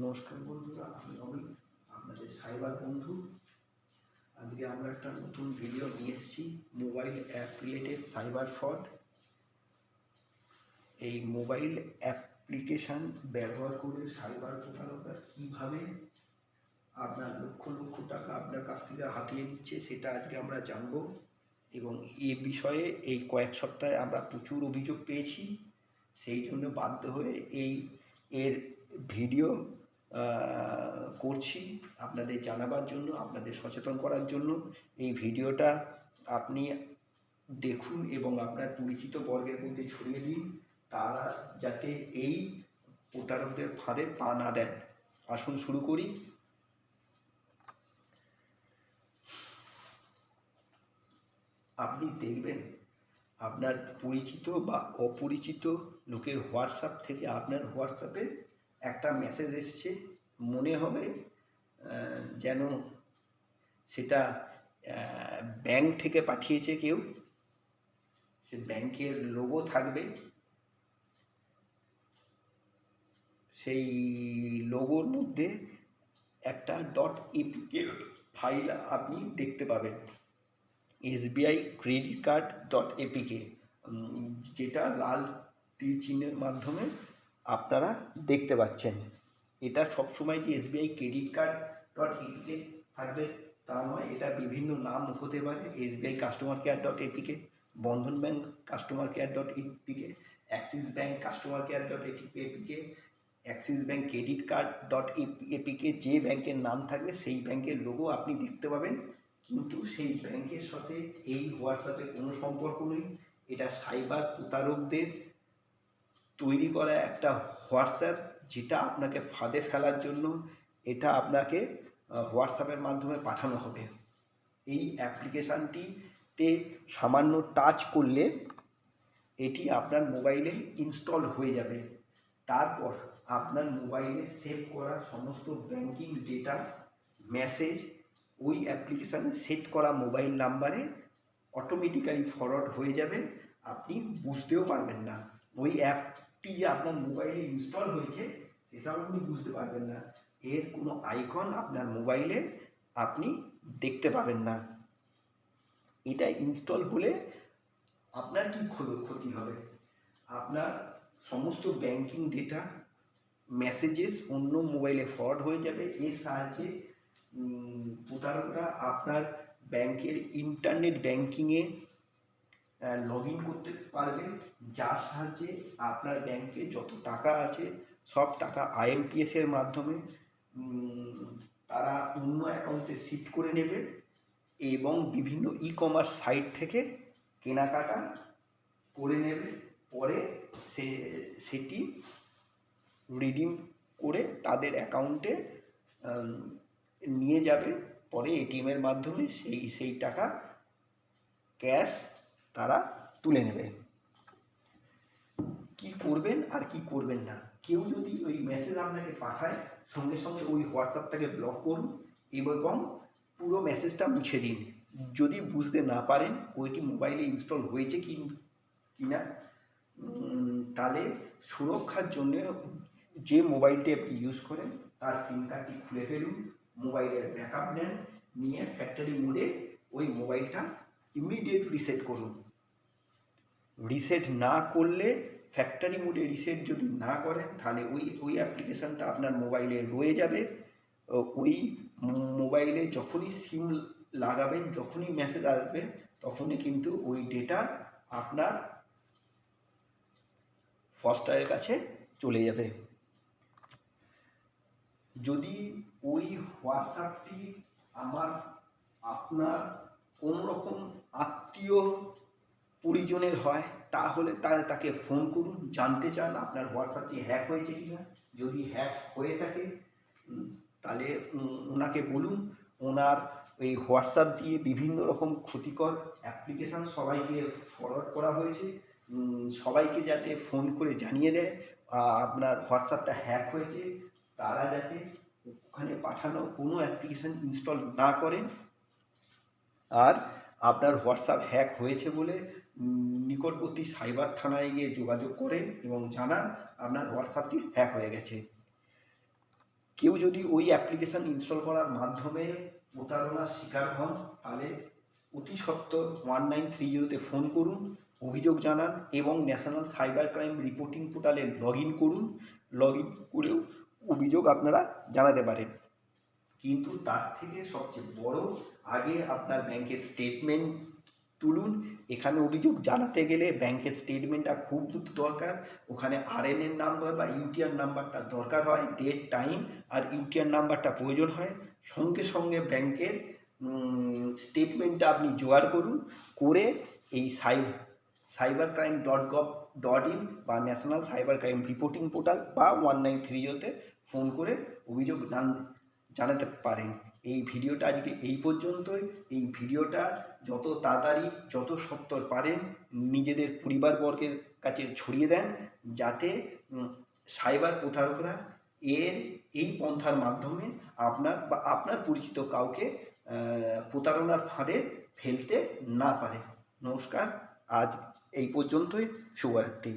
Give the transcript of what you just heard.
নমস্কার বন্ধুরা, আমি অমিত, আপনাদের সাইবার বন্ধু। আজকে আমরা একটা নতুন ভিডিও নিয়ে এসেছি, mobile app related cyber fraud. এই মোবাইল অ্যাপ্লিকেশান ব্যবহার করে সাইবার প্রতারকরা কীভাবে আপনার লক্ষ লক্ষ টাকা আপনার কাছ থেকে হাতিয়ে নিচ্ছে সেটা আজকে আমরা জানব। এবং এ বিষয়ে এই কয়েক সপ্তাহে আমরা প্রচুর অভিযোগ পেয়েছি, সেই জন্য বাধ্য হয়ে এর ভিডিও করছি আপনাদের জানাবার জন্য, আপনাদের সচেতন করার জন্য। এই ভিডিওটা আপনি দেখুন এবং আপনার পরিচিত বর্গের মধ্যে ছড়িয়ে দিন, তারা যাতে এই প্রতারকদের ফাঁদে পা না দেন। আসুন শুরু করি। আপনি দেখবেন আপনার পরিচিত বা অপরিচিত লোকের হোয়াটসঅ্যাপ থেকে আপনার হোয়াটসঅ্যাপে একটা মেসেজ এসছে, মনে হবে যেন সেটা ব্যাংক থেকে পাঠিয়েছে কেউ। সে ব্যাংকের লোগো থাকবে, সেই লোগোর মধ্যে একটা .apk ফাইল আপনি দেখতে পাবেন, SBI ক্রেডিট কার্ড .apk, যেটা লাল তীর চিহ্নের মাধ্যমে আপনারা দেখতে পাচ্ছেন। এটা সবসময় যে SBI ক্রেডিট কার্ড .apk থাকবে তা নয়, এটা বিভিন্ন নাম হতে পারে। SBI customer care .apk, Bandhan bank customer care .apk, Axis bank customer care .apk, Axis bank credit card .apk। যে ব্যাংকের নাম থাকবে সেই ব্যাংকের লোগো আপনি দেখতে পাবেন, কিন্তু সেই ব্যাংকের সাথে এই হোয়াটসঅ্যাপে কোনো সম্পর্ক নেই। এটা সাইবার প্রতারকদের তৈরি করা একটা হোয়াটসঅ্যাপ, যেটা আপনাকে ফাঁদে ফেলার জন্য এটা আপনাকে হোয়াটসঅ্যাপের মাধ্যমে পাঠানো হবে। এই অ্যাপ্লিকেশানটিতে সামান্য টাচ করলে এটি আপনার মোবাইলে ইনস্টল হয়ে যাবে। তারপর আপনার মোবাইলে সেভ করা সমস্ত ব্যাংকিং ডেটা, মেসেজ ওই অ্যাপ্লিকেশানে সেট করা মোবাইল নাম্বারে অটোমেটিক্যালি ফরওয়ার্ড হয়ে যাবে। আপনি বুঝতেও পারবেন না ওই অ্যাপটি যে আপনার মোবাইলে ইনস্টল হয়েছে, সেটাও আপনি বুঝতে পারবেন না। এর কোনো আইকন আপনার মোবাইলে আপনি দেখতে পাবেন না। এটা ইনস্টল হলে আপনার কি ক্ষতি হবে? আপনার সমস্ত ব্যাংকিং ডেটা, মেসেজেস অন্য মোবাইলে ফরওয়ার্ড হয়ে যাবে। এর সাহায্যে প্রতারকরা আপনার ব্যাংকের ইন্টারনেট ব্যাংকিংয়ে লগ ইন করতে পারবে, যার সাহায্যে আপনার ব্যাংকে যত টাকা আছে সব টাকা IMPS-এর মাধ্যমে তারা অন্য অ্যাকাউন্টে শিফট করে নেবে এবং বিভিন্ন ই-কমার্স সাইট থেকে কেনাকাটা করে নেবে। পরে সেটি রিডিম করে তাদের অ্যাকাউন্টে নিয়ে যাবে। পরে ATM-এর মাধ্যমে সেই টাকা ক্যাশ তারা তুলে নেবে। কি করবেন আর কি করবেন না, কেউ যদি ওই মেসেজ আপনাকে পাঠায়, সঙ্গে সঙ্গে ওই হোয়াটসঅ্যাপটাকে ব্লক করুন এবং পুরো মেসেজটা মুছে দিন। যদি বুঝতে না পারেন ওইটি মোবাইলে ইনস্টল হয়েছে কি না, তাহলে সুরক্ষার জন্য যে মোবাইলটি আপনি ইউজ করেন তার সিম কার্ডটি খুলে ফেলুন, মোবাইলের ব্যাকআপ নেন, নিয়ে ফ্যাক্টরি মোডে ওই মোবাইলটা ইমিডিয়েট রিসেট করুন। রিসেট না করলে, ফ্যাক্টরি মোডে রিসেট যদি না করেন, তাহলে ওই অ্যাপ্লিকেশানটা আপনার মোবাইলে রয়ে যাবে। ওই মোবাইলে যখনই সিম লাগাবেন, যখনই মেসেজ আসবে, তখনই কিন্তু ওই ডেটা আপনার ফস্টারের কাছে চলে যাবে। যদি ওই হোয়াটসঅ্যাপটি আপনার কোনো রকম আত্মীয় পরিজনের হয়, তাহলে তাকে ফোন করুন, জানতে চান আপনার হোয়াটসঅ্যাপটি হ্যাক হয়েছে কিনা। যদি হ্যাক হয়ে থাকে তাহলে ওনাকে বলুন ওনার এই হোয়াটসঅ্যাপ দিয়ে বিভিন্ন রকম ক্ষতিকর অ্যাপ্লিকেশান সবাইকে ফরওয়ার্ড করা হয়েছে, সবাইকে যাতে ফোন করে জানিয়ে দেয় আপনার হোয়াটসঅ্যাপটা হ্যাক হয়েছে, তারা যাতে ওখানে পাঠানো কোনো অ্যাপ্লিকেশান ইনস্টল না করেন। আর আপনার হোয়াটসঅ্যাপ হ্যাক হয়েছে বলে নিকটবর্তী সাইবার থানায় গিয়ে যোগাযোগ করেন এবং জানান আপনার হোয়াটসঅ্যাপটি হ্যাক হয়ে গেছে। কেউ যদি ওই অ্যাপ্লিকেশান ইনস্টল করার মাধ্যমে প্রতারণার শিকার হন তাহলে অতি সত্বর 1930-তে ফোন করুন, অভিযোগ জানান এবং ন্যাশনাল সাইবার ক্রাইম রিপোর্টিং পোর্টালে লগ ইন করুন। লগ ইন করেও অভিযোগ আপনারা জানাতে পারেন। কিন্তু তার থেকে সবচেয়ে বড়, আগে আপনার ব্যাংকের স্টেটমেন্ট তুলুন। এখানে অভিযোগ জানাতে গেলে ব্যাংকের স্টেটমেন্টটা খুব দরকার। ওখানে আরএনএর নাম্বার বা ইউটিআর নাম্বারটা দরকার হয়, ডেট টাইম আর ইউটিআর নাম্বারটা প্রয়োজন হয়। সঙ্গে সঙ্গে ব্যাংকের স্টেটমেন্টটা আপনি জোগাড় করুন, করে এই cybercrime.gov.in বা national cyber crime reporting portal বা 1930-তে ফোন করে অভিযোগ জানাতে পারেন। এই ভিডিওটা আজকে এই পর্যন্তই। এই ভিডিওটা যত তাড়াতাড়ি যত সত্বর পারেন নিজেদের পরিবারবর্গের কাছে ছড়িয়ে দেন, যাতে সাইবার প্রতারকরা এই পন্থার মাধ্যমে আপনার বা আপনার পরিচিত কাউকে প্রতারণার ফাঁদে ফেলতে না পারে। নমস্কার, আজ এই পর্যন্তই। শুভরাত্রি।